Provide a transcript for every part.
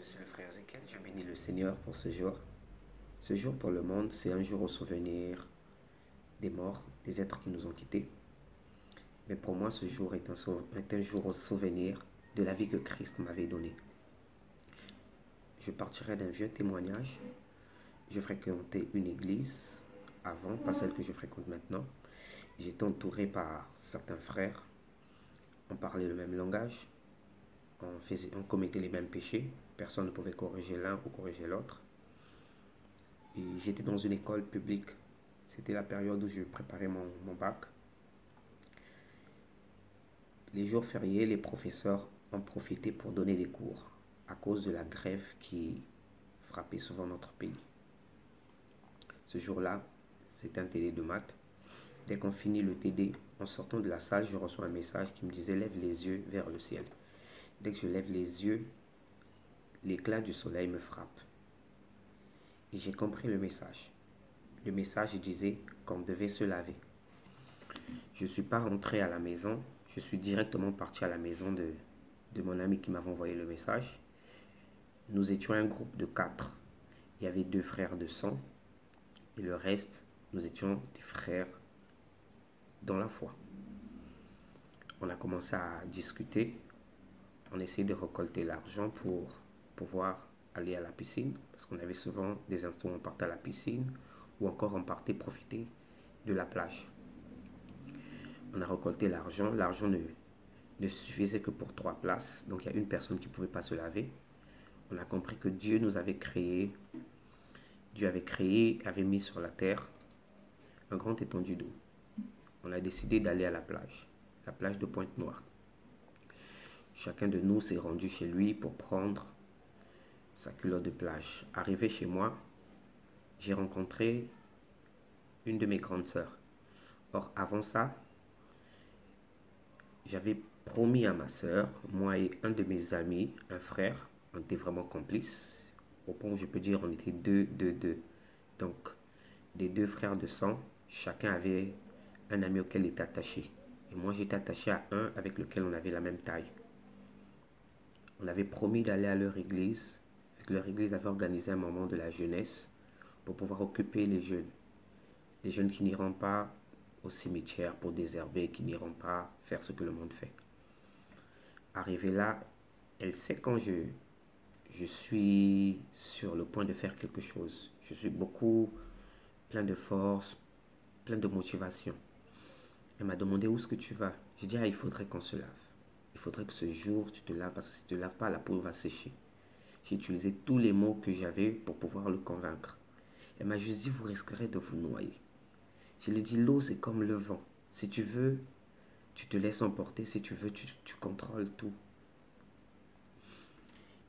Je suis le frère Ezekiel, je bénis le Seigneur pour ce jour. Ce jour pour le monde, c'est un jour au souvenir des morts, des êtres qui nous ont quittés. Mais pour moi, ce jour est un jour au souvenir de la vie que Christ m'avait donnée. Je partirai d'un vieux témoignage. Je fréquentais une église avant, pas celle que je fréquente maintenant. J'étais entouré par certains frères. On parlait le même langage. On commettait les mêmes péchés. Personne ne pouvait corriger l'un ou corriger l'autre. Et j'étais dans une école publique. C'était la période où je préparais mon bac. Les jours fériés, les professeurs ont profité pour donner des cours à cause de la grève qui frappait souvent notre pays. Ce jour-là, c'était un TD de maths. Dès qu'on finit le TD, en sortant de la salle, je reçois un message qui me disait « Lève les yeux vers le ciel ». Dès que je lève les yeux, l'éclat du soleil me frappe. Et j'ai compris le message. Le message disait qu'on devait se laver. Je ne suis pas rentré à la maison, je suis directement parti à la maison de mon ami qui m'avait envoyé le message. Nous étions un groupe de 4. Il y avait 2 frères de sang et le reste, nous étions des frères dans la foi. On a commencé à discuter, on essayait de récolter l'argent pour pouvoir aller à la piscine parce qu'on avait souvent des instants où on partait à la piscine ou encore on partait profiter de la plage. On a récolté l'argent, l'argent ne suffisait que pour 3 places, donc il y a une personne qui ne pouvait pas se laver. On a compris que Dieu nous avait créé, avait mis sur la terre un grand étendue d'eau. On a décidé d'aller à la plage de Pointe-Noire. Chacun de nous s'est rendu chez lui pour prendre sa culotte de plage. Arrivé chez moi, j'ai rencontré une de mes grandes sœurs. Or, avant ça, j'avais promis à ma sœur, moi et un de mes amis, un frère, on était vraiment complices. Au point où je peux dire on était deux. Donc, des 2 frères de sang, chacun avait un ami auquel il était attaché. Et moi, j'étais attaché à un avec lequel on avait la même taille. On avait promis d'aller à leur église. Leur église avait organisé un moment de la jeunesse pour pouvoir occuper les jeunes. Les jeunes qui n'iront pas au cimetière pour désherber, qui n'iront pas faire ce que le monde fait. Arrivé là, elle sait quand je suis sur le point de faire quelque chose. Je suis beaucoup plein de force, plein de motivation. Elle m'a demandé où est-ce que tu vas. J'ai dit, il faudrait qu'on se lave. Il faudrait que ce jour, tu te laves parce que si tu ne te laves pas, la peau va sécher. J'ai utilisé tous les mots que j'avais pour pouvoir le convaincre. Elle m'a juste dit, vous risquerez de vous noyer. Je lui ai dit, l'eau, c'est comme le vent. Si tu veux, tu te laisses emporter. Si tu veux, tu contrôles tout.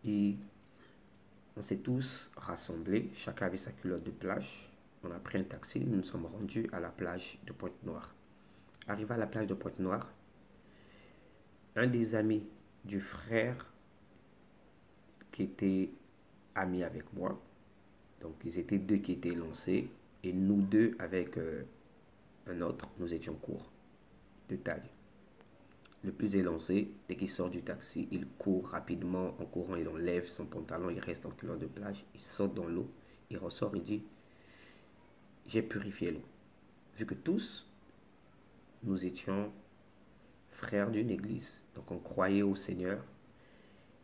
Et on s'est tous rassemblés. Chacun avait sa culotte de plage. On a pris un taxi. Nous nous sommes rendus à la plage de Pointe-Noire. Arrivé à la plage de Pointe-Noire, un des amis du frère qui était ami avec moi, donc ils étaient 2 qui étaient lancés, et nous 2 avec un autre, nous étions courts de taille. Le plus élancé, dès qu'il sort du taxi, il court rapidement, en courant, il enlève son pantalon, il reste en culotte de plage, il saute dans l'eau, il ressort, il dit, j'ai purifié l'eau. Vu que tous, nous étions frères d'une église, donc on croyait au Seigneur,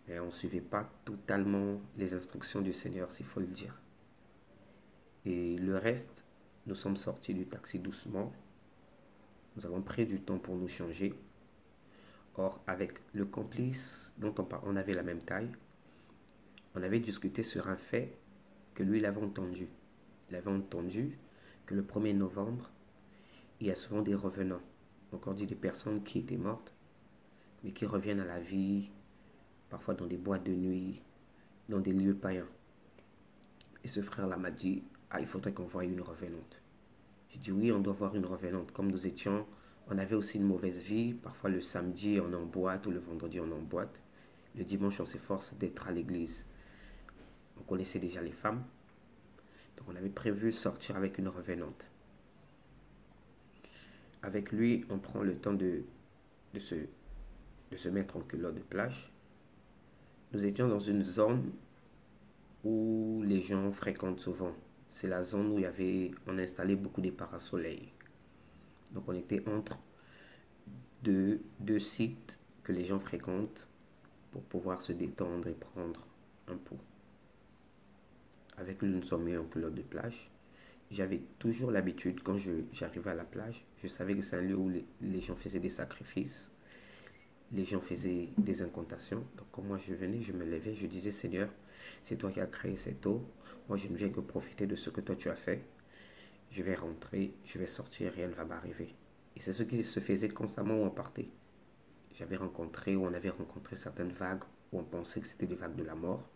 mais on ne suivait pas totalement les instructions du Seigneur, s'il faut le dire. Et le reste, nous sommes sortis du taxi doucement. Nous avons pris du temps pour nous changer. Or, avec le complice dont on avait la même taille, on avait discuté sur un fait que lui, il avait entendu. Il avait entendu que le 1er novembre, il y a souvent des revenants. Encore dit des personnes qui étaient mortes, mais qui reviennent à la vie, parfois dans des boîtes de nuit, dans des lieux païens. Et ce frère-là m'a dit, il faudrait qu'on voie une revenante. J'ai dit, oui, on doit voir une revenante. Comme nous étions, on avait aussi une mauvaise vie. Parfois le samedi, on est en boîte ou le vendredi, on est en boîte. Le dimanche, on s'efforce d'être à l'église. On connaissait déjà les femmes. Donc on avait prévu sortir avec une revenante. Avec lui, on prend le temps de se mettre en culotte de plage. Nous étions dans une zone où les gens fréquentent souvent. C'est la zone où on a installé beaucoup de parasoleils. Donc on était entre deux sites que les gens fréquentent pour pouvoir se détendre et prendre un pot. Avec lui, nous sommes mis en culotte de plage. J'avais toujours l'habitude, quand j'arrivais à la plage, je savais que c'est un lieu où les gens faisaient des sacrifices, les gens faisaient des incantations. Donc quand moi je venais, je me levais, je disais: Seigneur, c'est toi qui as créé cette eau. Moi je ne viens que profiter de ce que toi tu as fait. Je vais rentrer, je vais sortir, rien ne va m'arriver. Et c'est ce qui se faisait constamment où on partait. On avait rencontré certaines vagues où on pensait que c'était des vagues de la mort,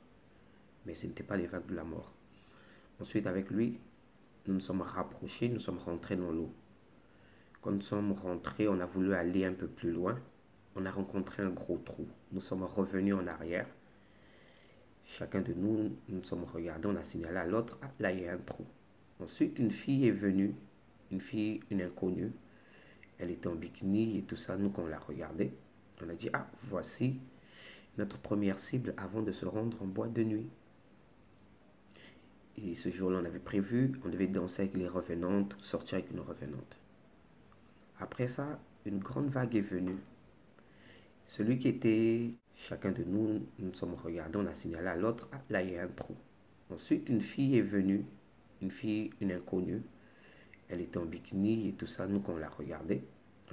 mais ce n'étaient pas les vagues de la mort. Ensuite, avec lui, nous nous sommes rapprochés, nous sommes rentrés dans l'eau. Quand nous sommes rentrés, on a voulu aller un peu plus loin. On a rencontré un gros trou. Nous sommes revenus en arrière. Chacun de nous, nous nous sommes regardés, on a signalé à l'autre: ah, là, il y a un trou. Ensuite, une fille est venue, une inconnue. Elle était en bikini et tout ça. Nous, quand on l'a regardée, on a dit: ah, voici notre première cible avant de se rendre en boîte de nuit. Et ce jour-là, on avait prévu, on devait danser avec les revenantes, sortir avec une revenante. Après ça, une grande vague est venue. Celui qui était, chacun de nous, nous nous sommes regardés, on a signalé à l'autre: ah, là, il y a un trou. Ensuite, une fille est venue, une inconnue. Elle était en bikini et tout ça. Nous, quand on l'a regardée,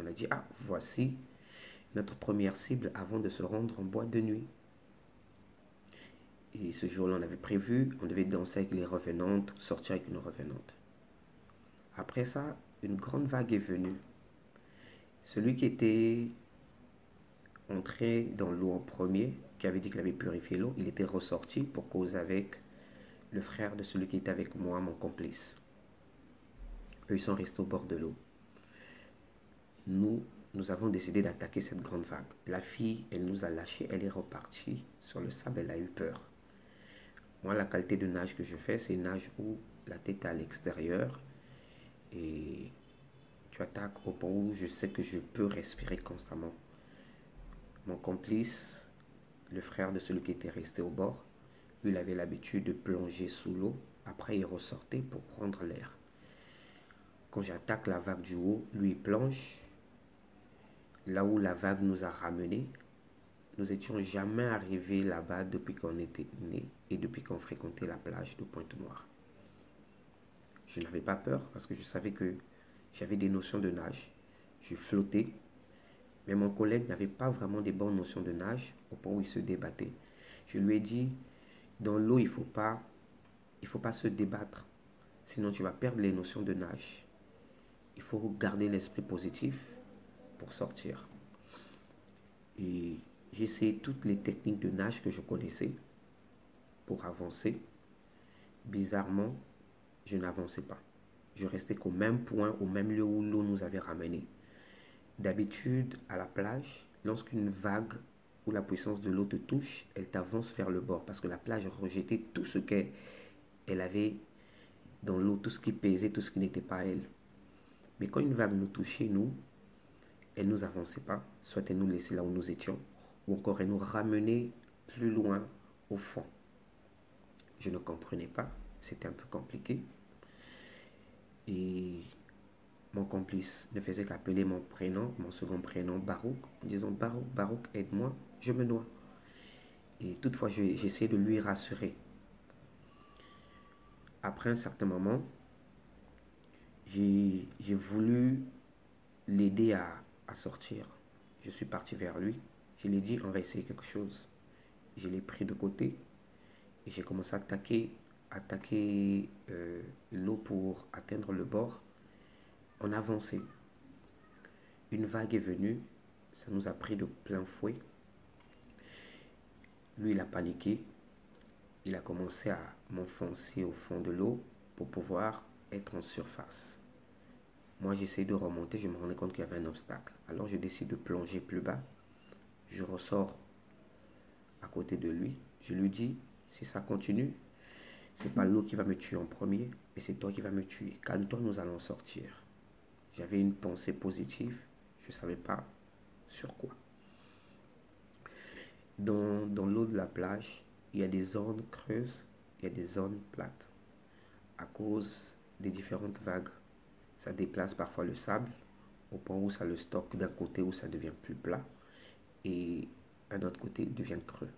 on a dit: ah, voici notre première cible avant de se rendre en boîte de nuit. Et ce jour-là, on avait prévu, on devait danser avec les revenantes, sortir avec une revenante. Après ça, une grande vague est venue. Celui qui était entré dans l'eau en premier, qui avait dit qu'il avait purifié l'eau, il était ressorti pour causer avec le frère de celui qui était avec moi, mon complice. Eux, ils sont restés au bord de l'eau. Nous avons décidé d'attaquer cette grande vague. La fille, elle nous a lâchés, elle est repartie sur le sable, elle a eu peur. Moi, la qualité de nage que je fais, c'est nage où la tête est à l'extérieur et tu attaques au point où je sais que je peux respirer constamment. Mon complice, le frère de celui qui était resté au bord, lui, il avait l'habitude de plonger sous l'eau. Après, il ressortait pour prendre l'air. Quand j'attaque la vague du haut, lui, il plonge. Là où la vague nous a ramenés, nous n'étions jamais arrivés là-bas depuis qu'on était nés et depuis qu'on fréquentait la plage de Pointe-Noire. Je n'avais pas peur parce que je savais que j'avais des notions de nage. Je flottais, mais mon collègue n'avait pas vraiment des bonnes notions de nage au point où il se débattait. Je lui ai dit: dans l'eau, il ne faut pas se débattre, sinon tu vas perdre les notions de nage. Il faut garder l'esprit positif pour sortir. Et j'ai essayé toutes les techniques de nage que je connaissais pour avancer. Bizarrement, je n'avançais pas. Je restais qu'au même point, au même lieu où l'eau nous avait ramenés. D'habitude, à la plage, lorsqu'une vague ou la puissance de l'eau te touche, elle t'avance vers le bord parce que la plage rejetait tout ce qu'elle avait dans l'eau, tout ce qui pesait, tout ce qui n'était pas elle. Mais quand une vague nous touchait, elle ne nous avançait pas, soit elle nous laissait là où nous étions, ou encore elle nous ramenait plus loin au fond. Je ne comprenais pas, c'était un peu compliqué. Et mon complice ne faisait qu'appeler mon prénom, mon second prénom, Barouk, en disant: Barouk, Barouk, aide-moi, je me noie. Et toutefois, j'essayais de lui rassurer. Après un certain moment, j'ai voulu l'aider à sortir. Je suis parti vers lui. Je lui ai dit: on va essayer quelque chose. Je l'ai pris de côté et j'ai commencé à attaquer l'eau pour atteindre le bord. On avançait. Une vague est venue. Ça nous a pris de plein fouet. Lui, il a paniqué. Il a commencé à m'enfoncer au fond de l'eau pour pouvoir être en surface. Moi, j'essayais de remonter. Je me rendais compte qu'il y avait un obstacle. Alors, je décide de plonger plus bas. Je ressors à côté de lui. Je lui dis: si ça continue, c'est pas l'eau qui va me tuer en premier, mais c'est toi qui vas me tuer. Calme-toi, nous allons sortir. J'avais une pensée positive. Je ne savais pas sur quoi. Dans l'eau de la plage, il y a des zones creuses il y a des zones plates. À cause des différentes vagues, ça déplace parfois le sable au point où ça le stocke d'un côté où ça devient plus plat et un autre côté devient creux.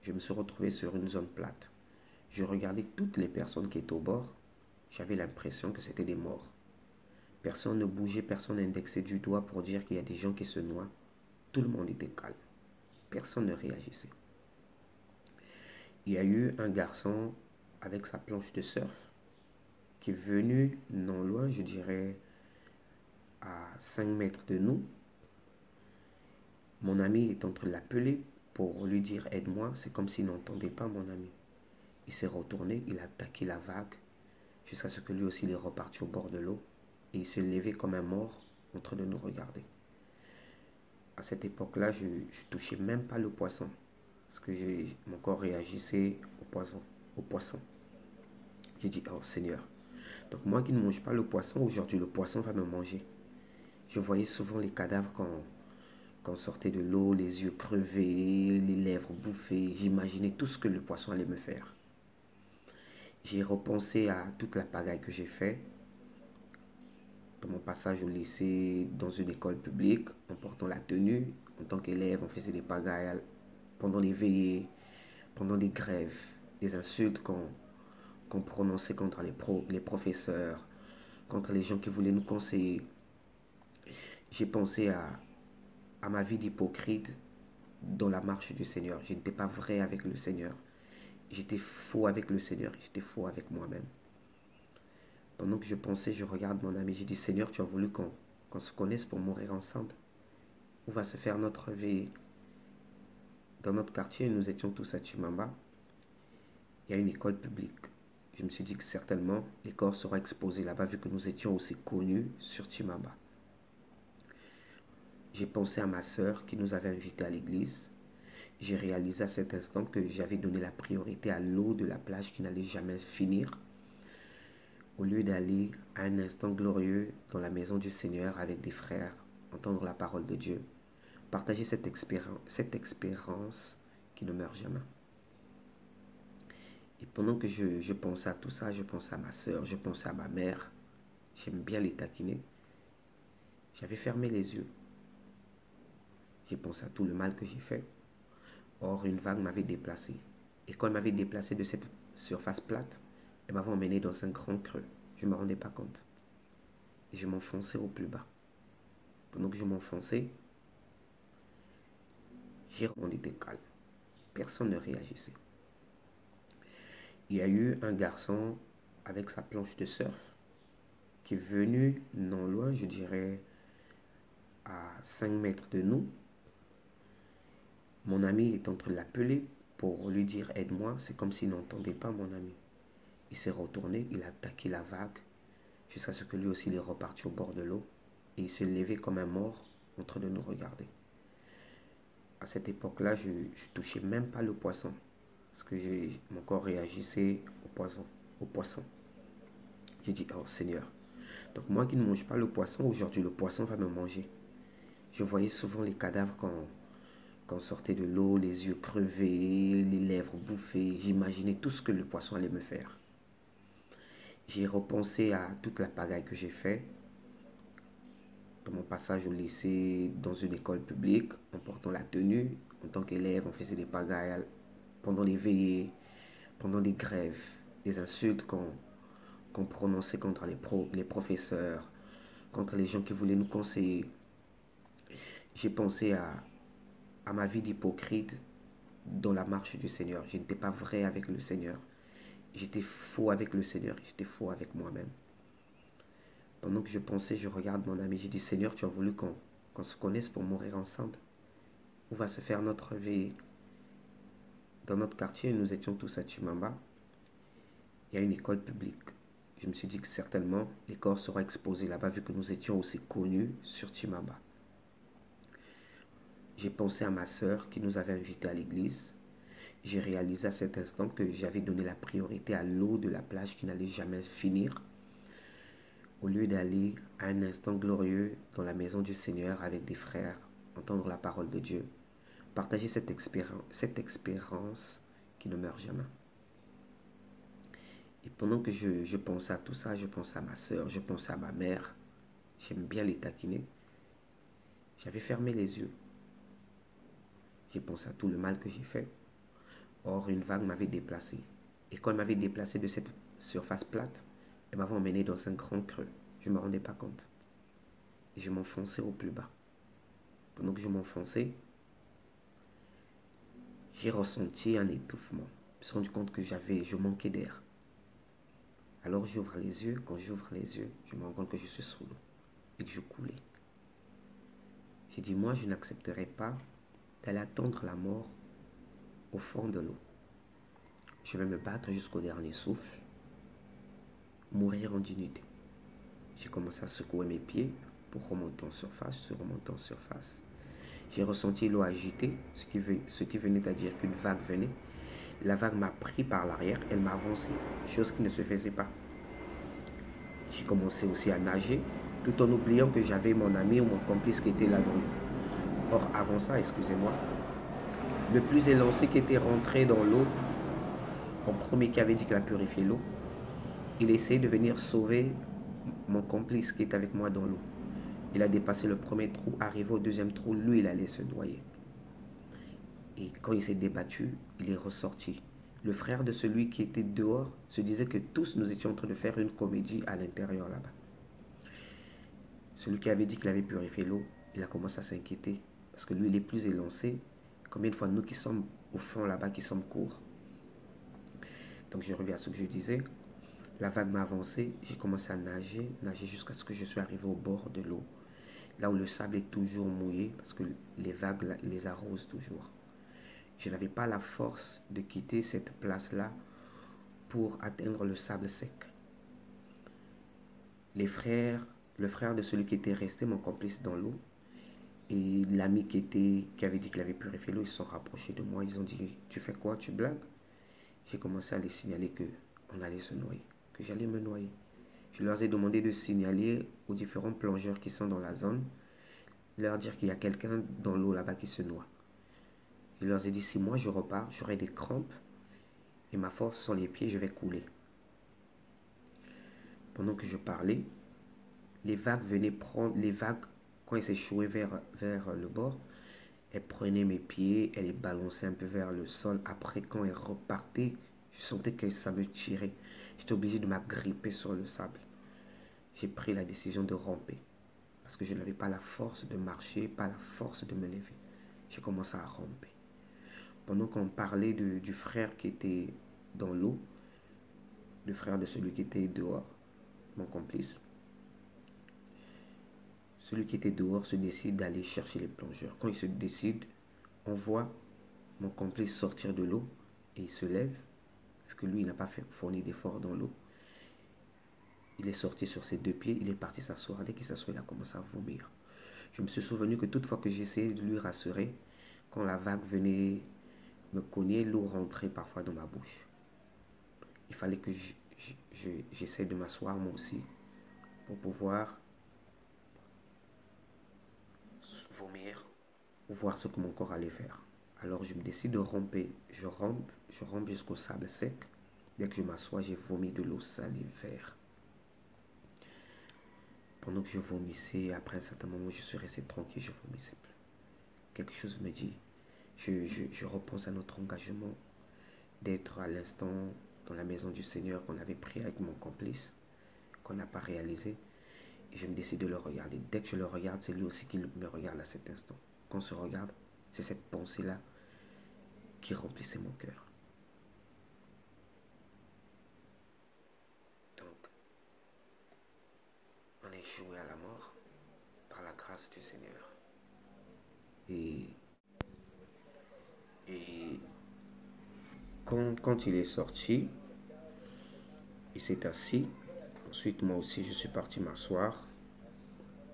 Je me suis retrouvé sur une zone plate. Je regardais toutes les personnes qui étaient au bord. J'avais l'impression que c'était des morts. Personne ne bougeait, personne n'indexait du doigt pour dire qu'il y a des gens qui se noient. Tout le monde était calme. Personne ne réagissait. Il y a eu un garçon avec sa planche de surf qui est venu non loin, je dirais à 5 mètres de nous. Mon ami est en train de l'appeler pour lui dire aide-moi. C'est comme s'il n'entendait pas mon ami. Il s'est retourné, il a attaqué la vague jusqu'à ce que lui aussi il est reparti au bord de l'eau et il s'est levé comme un mort en train de nous regarder. À cette époque-là, je ne touchais même pas le poisson parce que mon corps réagissait au poisson. J'ai dit, oh Seigneur, donc moi qui ne mange pas le poisson, aujourd'hui le poisson va me manger. Je voyais souvent les cadavres quand on sortait de l'eau, les yeux crevés, les lèvres bouffées. J'imaginais tout ce que le poisson allait me faire. J'ai repensé à toute la pagaille que j'ai faite dans mon passage au lycée, dans une école publique, en portant la tenue. En tant qu'élève, on faisait des pagailles pendant les veillées, pendant les grèves, des insultes qu'on prononçait contre les professeurs, contre les gens qui voulaient nous conseiller. J'ai pensé à ma vie d'hypocrite dans la marche du Seigneur. Je n'étais pas vrai avec le Seigneur. J'étais faux avec le Seigneur. J'étais faux avec moi-même. Pendant que je pensais, je regarde mon ami. J'ai dit, Seigneur, tu as voulu qu'on se connaisse pour mourir ensemble. Où va se faire notre vie? Dans notre quartier, nous étions tous à Chimamba. Il y a une école publique. Je me suis dit que certainement, les corps seraient exposés là-bas vu que nous étions aussi connus sur Chimamba. J'ai pensé à ma sœur qui nous avait invités à l'église. J'ai réalisé à cet instant que j'avais donné la priorité à l'eau de la plage qui n'allait jamais finir, au lieu d'aller à un instant glorieux dans la maison du Seigneur avec des frères, entendre la parole de Dieu, partager cette expérience qui ne meurt jamais. Et pendant que je pensais à tout ça, je pensais à ma sœur, je pensais à ma mère, j'aime bien les taquiner, j'avais fermé les yeux. J'ai pensé à tout le mal que j'ai fait. Or, une vague m'avait déplacé. Et quand elle m'avait déplacé de cette surface plate, elle m'avait emmené dans un grand creux. Je ne me rendais pas compte. Et je m'enfonçais au plus bas. Pendant que je m'enfonçais, on était calme. Personne ne réagissait. Il y a eu un garçon avec sa planche de surf qui est venu non loin, je dirais à 5 mètres de nous. Mon ami est en train de l'appeler pour lui dire aide-moi. C'est comme s'il n'entendait pas mon ami. Il s'est retourné, il a attaqué la vague jusqu'à ce que lui aussi il est reparti au bord de l'eau et il s'est levé comme un mort en train de nous regarder. À cette époque-là, je ne touchais même pas le poisson parce que mon corps réagissait au poisson. J'ai dit, oh Seigneur, donc moi qui ne mange pas le poisson, aujourd'hui le poisson va me manger. Je voyais souvent les cadavres quand on sortait de l'eau, les yeux crevés, les lèvres bouffées. J'imaginais tout ce que le poisson allait me faire. J'ai repensé à toute la pagaille que j'ai faite dans mon passage au lycée, dans une école publique, en portant la tenue. En tant qu'élève, on faisait des pagailles pendant les veillées, pendant les grèves, des insultes qu'on prononçait contre les professeurs, contre les gens qui voulaient nous conseiller. J'ai pensé à ma vie d'hypocrite dans la marche du Seigneur. Je n'étais pas vrai avec le Seigneur. J'étais faux avec le Seigneur. J'étais faux avec moi-même. Pendant que je pensais, je regarde mon ami. J'ai dit, Seigneur, tu as voulu qu'on se connaisse pour mourir ensemble. Où va se faire notre vie? Dans notre quartier, nous étions tous à Chimamba. Il y a une école publique. Je me suis dit que certainement, les corps seraient exposés là-bas vu que nous étions aussi connus sur Chimamba. J'ai pensé à ma sœur qui nous avait invités à l'église. J'ai réalisé à cet instant que j'avais donné la priorité à l'eau de la plage qui n'allait jamais finir, au lieu d'aller à un instant glorieux dans la maison du Seigneur avec des frères, entendre la parole de Dieu, partager cette expérience qui ne meurt jamais. Et pendant que je pensais à tout ça, je pensais à ma soeur, je pensais à ma mère. J'aime bien les taquiner. J'avais fermé les yeux. J'ai pensé à tout le mal que j'ai fait. Or, une vague m'avait déplacé. Et quand elle m'avait déplacé de cette surface plate, elle m'avait emmené dans un grand creux. Je ne me rendais pas compte. Et je m'enfonçais au plus bas. Pendant que je m'enfonçais, j'ai ressenti un étouffement. Je me suis rendu compte que je manquais d'air. Alors j'ouvre les yeux. Quand j'ouvre les yeux, je me rends compte que je suis sous l'eau et que je coulais. J'ai dit, moi, je n'accepterai pas d'aller attendre la mort au fond de l'eau. Je vais me battre jusqu'au dernier souffle, mourir en dignité. J'ai commencé à secouer mes pieds pour remonter en surface, remonter en surface. J'ai ressenti l'eau agiter, ce qui venait à dire qu'une vague venait. La vague m'a pris par l'arrière, elle m'a avancé, chose qui ne se faisait pas. J'ai commencé aussi à nager, tout en oubliant que j'avais mon ami ou mon complice qui était là dans l'eau. Or, avant ça, excusez-moi, le plus élancé qui était rentré dans l'eau, en premier qui avait dit qu'il a purifié l'eau, il essayait de venir sauver mon complice qui était avec moi dans l'eau. Il a dépassé le premier trou, arrivé au deuxième trou, lui, il allait se noyer. Et quand il s'est débattu, il est ressorti. Le frère de celui qui était dehors se disait que tous nous étions en train de faire une comédie à l'intérieur là-bas. Celui qui avait dit qu'il avait purifié l'eau, il a commencé à s'inquiéter. Parce que lui, il est plus élancé. Combien de fois nous qui sommes au fond là-bas, qui sommes courts. Donc je reviens à ce que je disais. La vague m'a avancé, j'ai commencé à nager jusqu'à ce que je suis arrivé au bord de l'eau. Là où le sable est toujours mouillé, parce que les vagues les arrosent toujours. Je n'avais pas la force de quitter cette place-là pour atteindre le sable sec. Le frère de celui qui était resté, mon complice dans l'eau, et l'ami qui avait dit qu'il avait purifié l'eau, ils se sont rapprochés de moi. Ils ont dit, tu fais quoi, tu blagues? J'ai commencé à les signaler qu'on allait se noyer, que j'allais me noyer. Je leur ai demandé de signaler aux différents plongeurs qui sont dans la zone, leur dire qu'il y a quelqu'un dans l'eau là-bas qui se noie. Je leur ai dit, si moi je repars, j'aurai des crampes et ma force sont les pieds, je vais couler. Pendant que je parlais, les vagues venaient prendre, quand elles s'échouaient vers le bord, elles prenaient mes pieds, elles les balançaient un peu vers le sol. Après, quand elles repartaient, je sentais que ça me tirait. J'étais obligé de m'agripper sur le sable. J'ai pris la décision de ramper parce que je n'avais pas la force de marcher, pas la force de me lever. J'ai commencé à ramper. Pendant qu'on parlait du frère qui était dans l'eau, le frère de celui qui était dehors, mon complice, celui qui était dehors se décide d'aller chercher les plongeurs. Quand il se décide, on voit mon complice sortir de l'eau et il se lève, vu que lui, il n'a pas fourni d'effort dans l'eau. Il est sorti sur ses deux pieds, il est parti s'asseoir. Dès qu'il s'assoit, il a commencé à vomir. Je me suis souvenu que toutefois que j'essayais de lui rassurer, quand la vague venait me cogner, l'eau rentrait parfois dans ma bouche. Il fallait que j'essaie de m'asseoir moi aussi pour pouvoir vomir ou voir ce que mon corps allait faire. Alors je me décide de ramper. Je rampe jusqu'au sable sec. Dès que je m'assois, j'ai vomi de l'eau salivère. Pendant que je vomissais, après un certain moment, je suis resté tranquille, je vomissais plus. Quelque chose me dit, je repense à notre engagement d'être à l'instant dans la maison du Seigneur qu'on avait pris avec mon complice, qu'on n'a pas réalisé. Et je me décide de le regarder. Dès que je le regarde, c'est lui aussi qui me regarde à cet instant. Quand on se regarde, c'est cette pensée-là qui remplissait mon cœur. Donc, on est joué à la mort par la grâce du Seigneur. Et quand il est sorti, il s'est assis. Ensuite, moi aussi, je suis parti m'asseoir.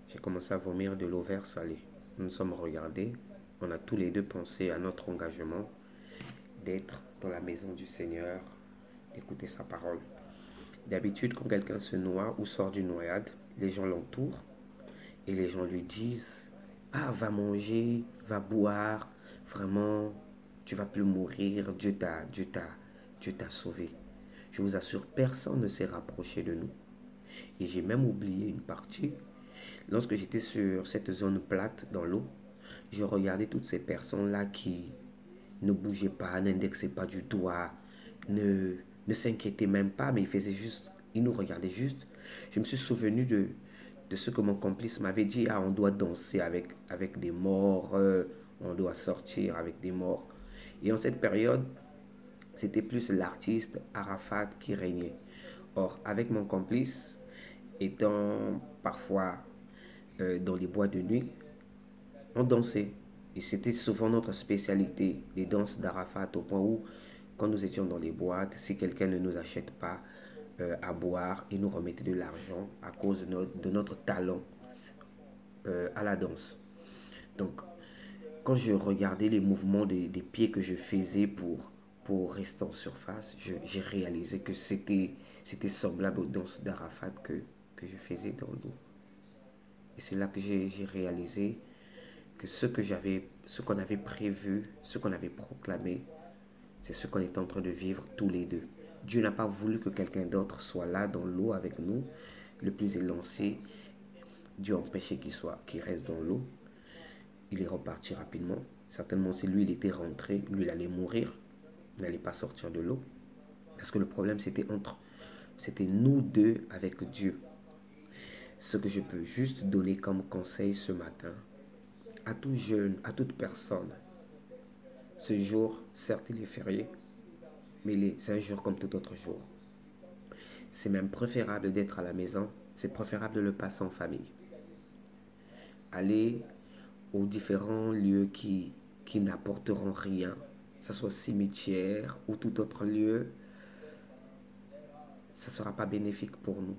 J'ai commencé à vomir de l'eau vert salée. Nous nous sommes regardés. On a tous les deux pensé à notre engagement d'être dans la maison du Seigneur, d'écouter sa parole. D'habitude, quand quelqu'un se noie ou sort d'une noyade, les gens l'entourent et les gens lui disent « Ah, va manger, va boire, vraiment, tu vas plus mourir, Dieu t'a sauvé. » Je vous assure, personne ne s'est rapproché de nous. Et j'ai même oublié une partie. Lorsque j'étais sur cette zone plate dans l'eau, je regardais toutes ces personnes-là qui ne bougeaient pas, n'indexaient pas du doigt, ne, ne s'inquiétaient même pas, mais ils nous regardaient juste. Je me suis souvenu de ce que mon complice m'avait dit. Ah, on doit danser avec des morts, on doit sortir avec des morts. Et en cette période, c'était plus l'artiste Arafat qui régnait. Or, avec mon complice, étant parfois dans les bois de nuit, on dansait. Et c'était souvent notre spécialité, les danses d'Arafat, au point où, quand nous étions dans les boîtes, si quelqu'un ne nous achète pas à boire, il nous remettait de l'argent à cause de notre talent à la danse. Donc, quand je regardais les mouvements des pieds que je faisais pour rester en surface, j'ai réalisé que c'était semblable aux danses d'Arafat que je faisais dans l'eau. Et c'est là que j'ai réalisé que ce qu'on avait prévu, ce qu'on avait proclamé, c'est ce qu'on est en train de vivre tous les deux. Dieu n'a pas voulu que quelqu'un d'autre soit là dans l'eau avec nous, le plus élancé. Dieu a empêché qu'il reste dans l'eau. Il est reparti rapidement. Certainement, si lui, il était rentré, lui, il allait mourir. Il n'allait pas sortir de l'eau. Parce que le problème, c'était nous deux avec Dieu. Ce que je peux juste donner comme conseil ce matin, à tout jeune, à toute personne, ce jour, certes, il est férié, mais c'est un jour comme tout autre jour. C'est même préférable d'être à la maison, c'est préférable de le passer en famille. Aller aux différents lieux qui n'apporteront rien, que ce soit cimetière ou tout autre lieu, ça ne sera pas bénéfique pour nous.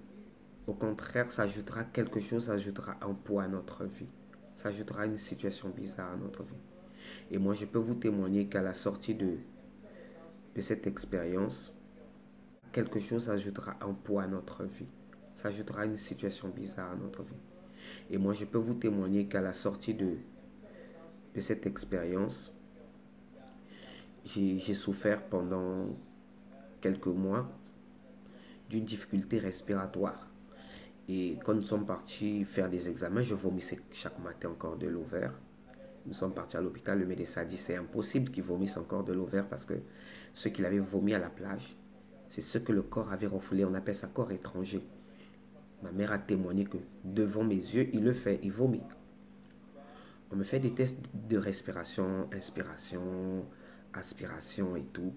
Au contraire, ça ajoutera quelque chose, ça ajoutera un poids à notre vie. Ça ajoutera une situation bizarre à notre vie. Et moi, je peux vous témoigner qu'à la sortie de cette expérience, quelque chose ajoutera un poids à notre vie. Ça ajoutera une situation bizarre à notre vie. Et moi, je peux vous témoigner qu'à la sortie de cette expérience, j'ai souffert pendant quelques mois d'une difficulté respiratoire. Et quand nous sommes partis faire des examens, je vomissais chaque matin encore de l'eau verte. Nous sommes partis à l'hôpital, le médecin a dit c'est impossible qu'il vomisse encore de l'eau verte parce que ce qu'il avait vomi à la plage, c'est ce que le corps avait refoulé. On appelle ça corps étranger. Ma mère a témoigné que devant mes yeux, il le fait, il vomit. On me fait des tests de respiration, inspiration, aspiration et tout.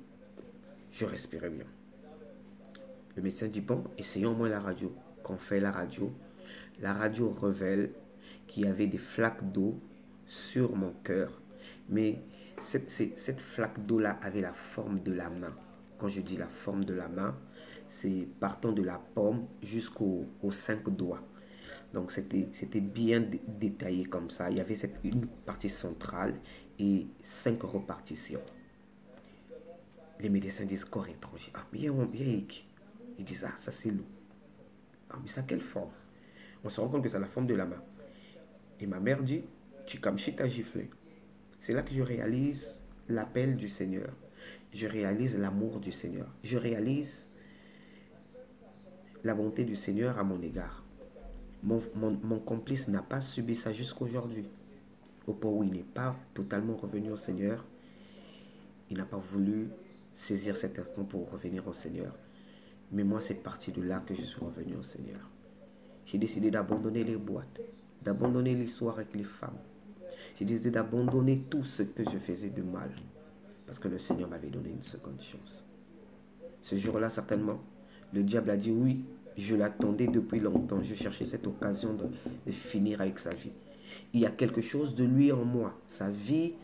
Je respirais bien. Le médecin dit bon, essayons au moins la radio. Quand on fait la radio révèle qu'il y avait des flaques d'eau sur mon cœur. Mais cette flaque d'eau-là avait la forme de la main. Quand je dis la forme de la main, c'est partant de la paume jusqu'aux 5 doigts. Donc c'était bien détaillé comme ça. Il y avait une partie centrale et 5 repartitions. Les médecins disent corps étranger. Ah, mais ils disent, ah, ça c'est l'eau. Ah, mais ça quelle forme? On se rend compte que c'est la forme de la main. Et ma mère dit, Chikamchi t'a giflé. C'est là que je réalise l'appel du Seigneur. Je réalise l'amour du Seigneur. Je réalise la bonté du Seigneur à mon égard. Mon complice n'a pas subi ça jusqu'aujourd'hui. Au point où il n'est pas totalement revenu au Seigneur. Il n'a pas voulu saisir cet instant pour revenir au Seigneur. Mais moi, c'est parti de là que je suis revenu au Seigneur. J'ai décidé d'abandonner les boîtes, d'abandonner l'histoire avec les femmes. J'ai décidé d'abandonner tout ce que je faisais de mal. Parce que le Seigneur m'avait donné une seconde chance. Ce jour-là, certainement, le diable a dit oui, je l'attendais depuis longtemps. Je cherchais cette occasion de finir avec sa vie. Il y a quelque chose de lui en moi. Sa vie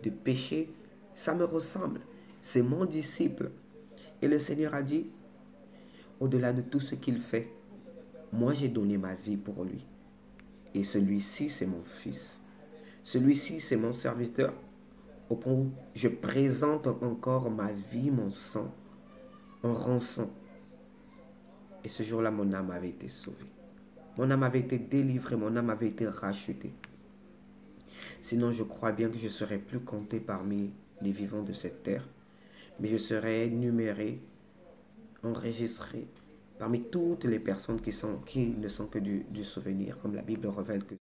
de péché, ça me ressemble. C'est mon disciple. Et le Seigneur a dit, au-delà de tout ce qu'il fait, moi j'ai donné ma vie pour lui. Et celui-ci, c'est mon fils. Celui-ci, c'est mon serviteur. Au point où je présente encore ma vie, mon sang, en rançon. Et ce jour-là, mon âme avait été sauvée. Mon âme avait été délivrée, mon âme avait été rachetée. Sinon, je crois bien que je ne serais plus compté parmi les vivants de cette terre, mais je serais numéré enregistré parmi toutes les personnes qui ne sont que du souvenir, comme la Bible révèle que